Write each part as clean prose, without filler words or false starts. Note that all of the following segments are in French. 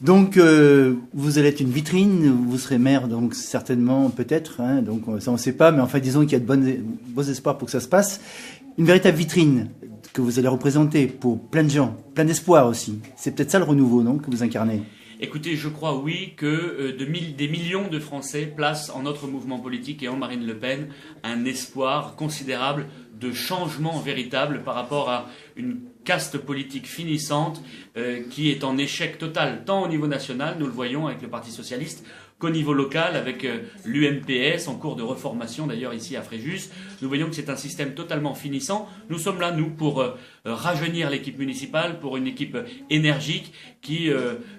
Donc, vous allez être une vitrine, vous serez maire, donc certainement, peut-être, hein, donc ça on ne sait pas, mais enfin disons qu'il y a de beaux espoirs pour que ça se passe. Une véritable vitrine que vous allez représenter pour plein de gens, plein d'espoir aussi. C'est peut-être ça le renouveau, non, que vous incarnez? Écoutez, je crois oui que des millions de Français placent en notre mouvement politique et en Marine Le Pen un espoir considérable de changement véritable par rapport à une caste politique finissante qui est en échec total, tant au niveau national, nous le voyons avec le Parti Socialiste, qu'au niveau local avec l'UMPS, en cours de reformation d'ailleurs ici à Fréjus. Nous voyons que c'est un système totalement finissant. Nous sommes là, nous, pour rajeunir l'équipe municipale, pour une équipe énergique qui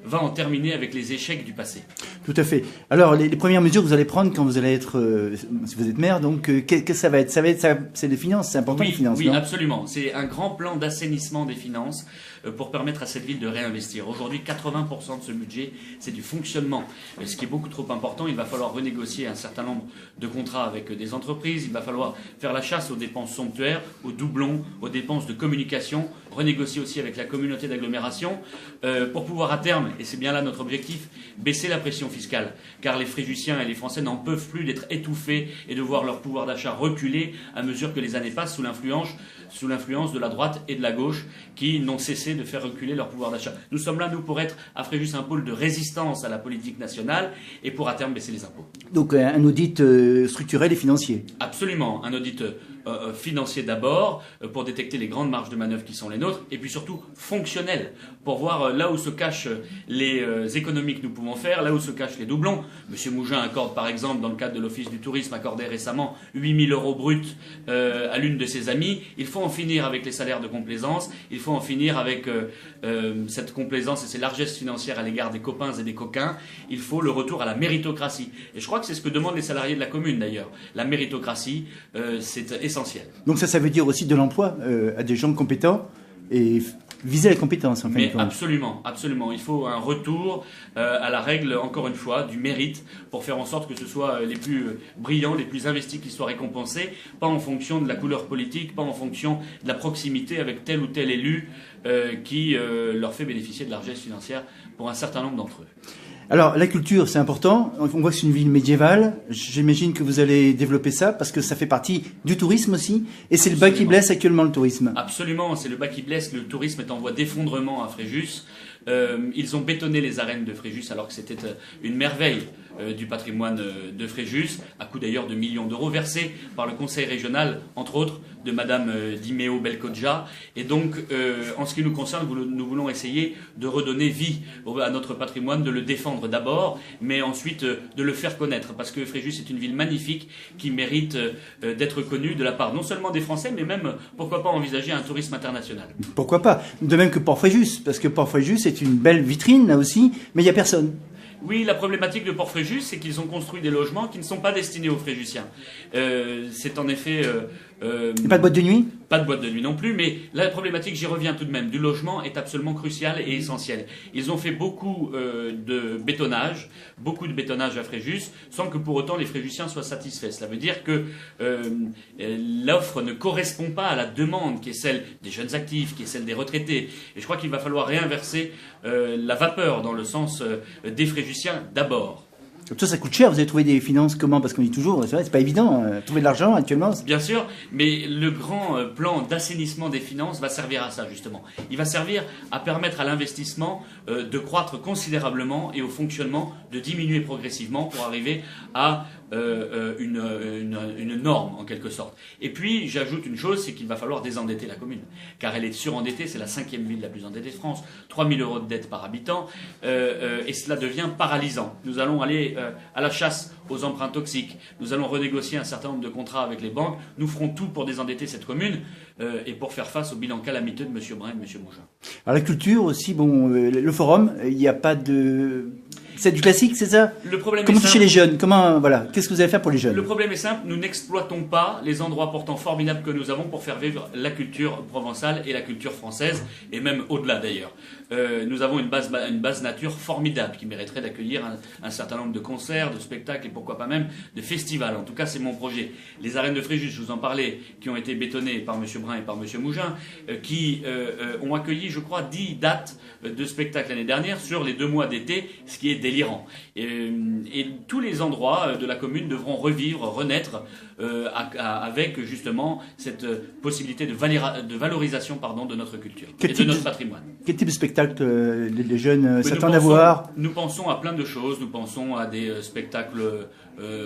va en terminer avec les échecs du passé. Tout à fait. Alors, les premières mesures que vous allez prendre quand vous allez être, si vous êtes maire, donc, qu'est-ce que ça va être? C'est les finances, c'est important, oui, les finances, oui, non? Absolument. C'est un grand plan d'assainissement des finances pour permettre à cette ville de réinvestir. Aujourd'hui, 80% de ce budget, c'est du fonctionnement. Ce qui est beaucoup trop important, il va falloir renégocier un certain nombre de contrats avec des entreprises, il va falloir faire la chasse aux dépenses somptuaires, aux doublons, aux dépenses de communication, renégocier aussi avec la communauté d'agglomération, pour pouvoir à terme, et c'est bien là notre objectif, baisser la pression fiscale. Car les Fréjussiens et les Français n'en peuvent plus d'être étouffés et de voir leur pouvoir d'achat reculer à mesure que les années passent sous l'influence de la droite et de la gauche qui n'ont cessé de faire reculer leur pouvoir d'achat. Nous sommes là, nous, pour être à Fréjus un pôle de résistance à la politique nationale et pour à terme baisser les impôts. Donc un audit structurel et financier. Absolument, un audit financier d'abord, pour détecter les grandes marges de manœuvre qui sont les nôtres, et puis surtout fonctionnel, pour voir là où se cachent les économies que nous pouvons faire, là où se cachent les doublons. Monsieur Mougin accorde par exemple, dans le cadre de l'Office du tourisme, accordé récemment 8 000 € bruts à l'une de ses amies. Il faut en finir avec les salaires de complaisance, il faut en finir avec cette complaisance et ces largesses financières à l'égard des copains et des coquins. Il faut le retour à la méritocratie. Et je crois que c'est ce que demandent les salariés de la commune d'ailleurs. La méritocratie, c'est essentiel. Donc ça veut dire aussi de l'emploi à des gens compétents et viser la compétence en fin de compte. Absolument, absolument. Il faut un retour à la règle, encore une fois, du mérite pour faire en sorte que ce soit les plus brillants, les plus investis qui soient récompensés, pas en fonction de la couleur politique, pas en fonction de la proximité avec tel ou tel élu qui leur fait bénéficier de largesse financière pour un certain nombre d'entre eux. Alors, la culture, c'est important. On voit que c'est une ville médiévale. J'imagine que vous allez développer ça parce que ça fait partie du tourisme aussi. Et c'est le bas qui blesse actuellement, le tourisme. Absolument, c'est le bas qui blesse. Le tourisme est en voie d'effondrement à Fréjus. Ils ont bétonné les arènes de Fréjus alors que c'était une merveille du patrimoine de Fréjus, à coût d'ailleurs de millions d'euros versés par le conseil régional, entre autres, de Madame Dimeo Belkodja. Et donc, en ce qui nous concerne, nous voulons essayer de redonner vie à notre patrimoine, de le défendre d'abord, mais ensuite de le faire connaître, parce que Fréjus est une ville magnifique qui mérite d'être connue de la part non seulement des Français, mais même, pourquoi pas, envisager un tourisme international. Pourquoi pas? De même que Port-Fréjus, parce que Port-Fréjus est une belle vitrine, là aussi, mais il n'y a personne. Oui, la problématique de Port-Fréjus, c'est qu'ils ont construit des logements qui ne sont pas destinés aux Fréjusiens. C'est en effet... Et pas de boîte de nuit? Pas de boîte de nuit non plus, mais la problématique, j'y reviens tout de même, du logement est absolument cruciale et essentielle. Ils ont fait beaucoup de bétonnage à Fréjus, sans que pour autant les Fréjusiens soient satisfaits. Cela veut dire que l'offre ne correspond pas à la demande qui est celle des jeunes actifs, qui est celle des retraités. Et je crois qu'il va falloir réinverser la vapeur dans le sens des Fréjusiens d'abord. Tout ça, ça coûte cher. Vous avez trouvé des finances comment? Parce qu'on dit toujours, c'est vrai, c'est pas évident. Trouver de l'argent actuellement. Bien sûr, mais le grand plan d'assainissement des finances va servir à ça justement. Il va servir à permettre à l'investissement de croître considérablement et au fonctionnement de diminuer progressivement pour arriver à une norme en quelque sorte. Et puis j'ajoute une chose, c'est qu'il va falloir désendetter la commune, car elle est surendettée, c'est la 5e ville la plus endettée de France, 3 000 € de dette par habitant, et cela devient paralysant. Nous allons aller à la chasse aux emprunts toxiques, nous allons renégocier un certain nombre de contrats avec les banques, nous ferons tout pour désendetter cette commune et pour faire face au bilan calamiteux de M. Brun et de M. Mougin. Alors la culture aussi, bon, le forum, il n'y a pas de... c'est du classique, c'est ça? Le problème Comment est toucher simple. les jeunes? Comment, voilà, qu'est-ce que vous allez faire pour les jeunes? Le problème est simple, nous n'exploitons pas les endroits pourtant formidables que nous avons pour faire vivre la culture provençale et la culture française, et même au-delà d'ailleurs. Nous avons une base nature formidable qui mériterait d'accueillir un certain nombre de concerts, de spectacles et pourquoi pas même de festivals. En tout cas, c'est mon projet. Les arènes de Fréjus, je vous en parlais, qui ont été bétonnées par M. Brun et par M. Mougin, qui ont accueilli, je crois, 10 dates de spectacles l'année dernière sur les 2 mois d'été, ce qui est délirant. Et tous les endroits de la commune devront revivre, renaître avec justement cette possibilité de valorisation de notre culture et de notre patrimoine. Quel type de spectacle les jeunes Mais s'attendent à voir? Nous pensons à plein de choses. Nous pensons à des spectacles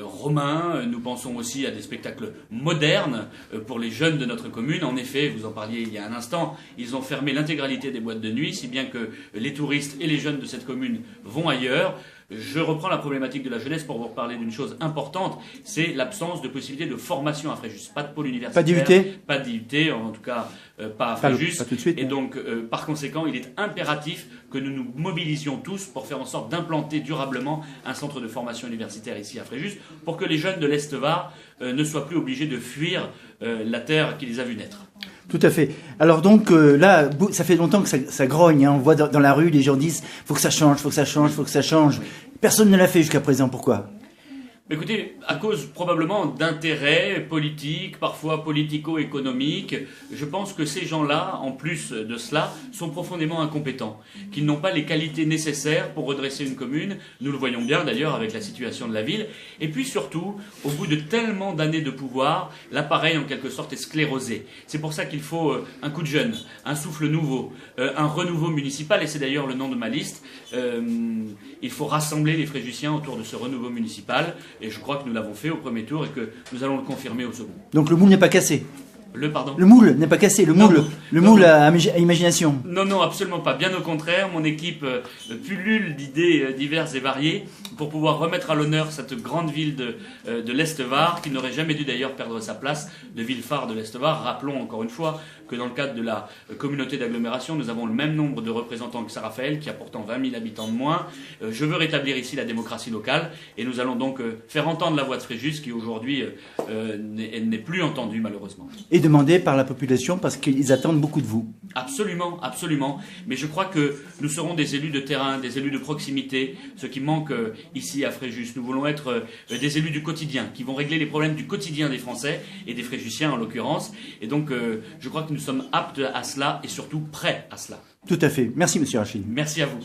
romains. Nous pensons aussi à des spectacles modernes pour les jeunes de notre commune. En effet, vous en parliez il y a un instant, ils ont fermé l'intégralité des boîtes de nuit, si bien que les touristes et les jeunes de cette commune vont ailleurs. Je reprends la problématique de la jeunesse pour vous reparler d'une chose importante, c'est l'absence de possibilité de formation à Fréjus. Pas de pôle universitaire. Pas d'IUT, en tout cas pas à Fréjus. Pas tout de suite. Et donc, par conséquent, il est impératif que nous nous mobilisions tous pour faire en sorte d'implanter durablement un centre de formation universitaire ici à Fréjus, pour que les jeunes de l'Est-Var ne soient plus obligés de fuir la terre qui les a vus naître. Tout à fait. Alors donc là, ça fait longtemps que ça grogne. Hein. On voit dans la rue, les gens disent « faut que ça change, faut que ça change, faut que ça change ». Personne ne l'a fait jusqu'à présent. Pourquoi ? Écoutez, à cause probablement d'intérêts politiques, parfois politico-économiques, je pense que ces gens-là, en plus de cela, sont profondément incompétents, qu'ils n'ont pas les qualités nécessaires pour redresser une commune. Nous le voyons bien d'ailleurs avec la situation de la ville. Et puis surtout, au bout de tellement d'années de pouvoir, l'appareil en quelque sorte est sclérosé. C'est pour ça qu'il faut un coup de jeune, un souffle nouveau, un renouveau municipal, et c'est d'ailleurs le nom de ma liste. Il faut rassembler les Fréjusiens autour de ce renouveau municipal. Et je crois que nous l'avons fait au premier tour et que nous allons le confirmer au second. Donc le moule n'est pas cassé. Pardon ? Le moule n'est pas cassé, le moule à imagination. Non, absolument pas. Bien au contraire, mon équipe pullule d'idées diverses et variées pour pouvoir remettre à l'honneur cette grande ville de l'Est-Var, qui n'aurait jamais dû d'ailleurs perdre sa place de ville phare de l'Est-Var. Rappelons encore une fois que dans le cadre de la communauté d'agglomération, nous avons le même nombre de représentants que Saint-Raphaël, qui a pourtant 20 000 habitants de moins. Je veux rétablir ici la démocratie locale, et nous allons donc faire entendre la voix de Fréjus, qui aujourd'hui n'est plus entendue malheureusement. Et demandé par la population parce qu'ils attendent beaucoup de vous. Absolument, absolument. Mais je crois que nous serons des élus de terrain, des élus de proximité, ce qui manque ici à Fréjus. Nous voulons être des élus du quotidien, qui vont régler les problèmes du quotidien des Français et des Fréjusiens en l'occurrence. Et donc, je crois que nous sommes aptes à cela et surtout prêts à cela. Tout à fait. Merci, Monsieur Rachid. Merci à vous.